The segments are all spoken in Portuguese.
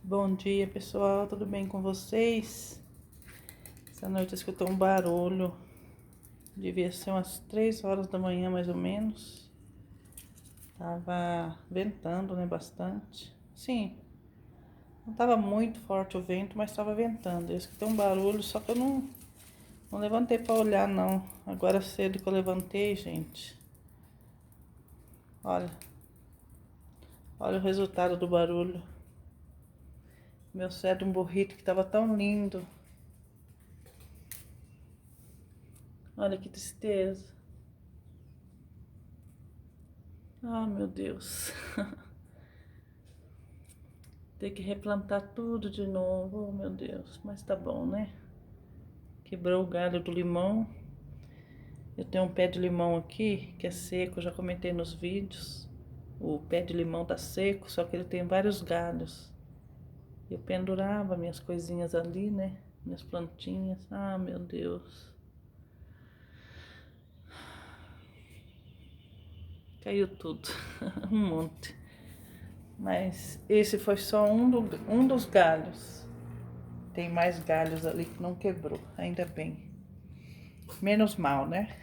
Bom dia, pessoal, tudo bem com vocês? Essa noite escutou um barulho, devia ser umas 3 horas da manhã mais ou menos. Tava ventando, né, bastante. Sim, não tava muito forte o vento, mas tava ventando. Eu escutei um barulho, só que eu não levantei pra olhar, não. Agora cedo que eu levantei, gente. Olha, olha o resultado do barulho. Meu céu de um burrito que tava tão lindo. Olha que tristeza. Ah, meu Deus. Ter que replantar tudo de novo, oh, meu Deus. Mas tá bom, né? Quebrou o galho do limão. Eu tenho um pé de limão aqui que é seco, eu já comentei nos vídeos. O pé de limão tá seco, só que ele tem vários galhos. Eu pendurava minhas coisinhas ali, né? Minhas plantinhas. Ah, meu Deus. Caiu tudo. Um monte. Mas esse foi só um dos galhos. Tem mais galhos ali que não quebrou, ainda bem. Menos mal, né?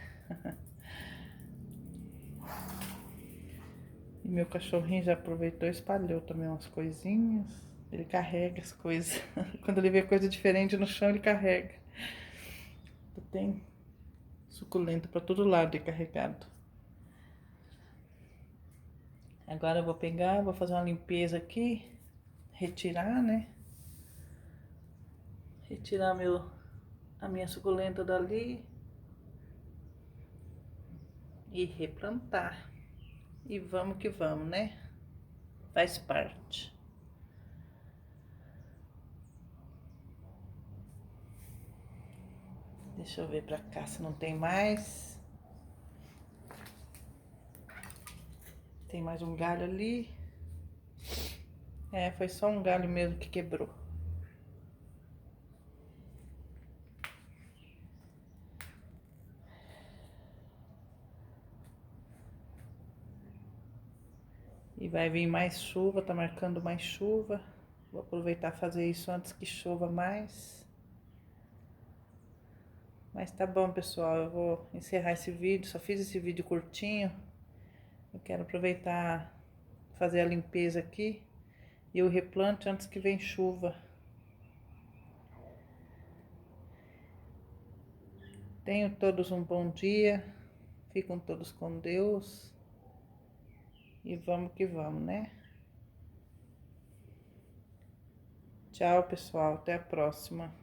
E meu cachorrinho já aproveitou e espalhou também umas coisinhas. Ele carrega as coisas. Quando ele vê coisa diferente no chão, ele carrega. Tem suculento pra todo lado e carregado. Agora eu vou pegar, vou fazer uma limpeza aqui. Retirar, né? Retirar a minha suculenta dali. E replantar. E vamos que vamos, né? Faz parte. Deixa eu ver pra cá se não tem mais. Tem mais um galho ali. É, foi só um galho mesmo que quebrou. E vai vir mais chuva, tá marcando mais chuva. Vou aproveitar e fazer isso antes que chova mais. Mas tá bom, pessoal, eu vou encerrar esse vídeo. Só fiz esse vídeo curtinho. Eu quero aproveitar fazer a limpeza aqui. E eu replanto antes que venha chuva. Tenham todos um bom dia. Fiquem todos com Deus. E vamos que vamos, né? Tchau, pessoal. Até a próxima.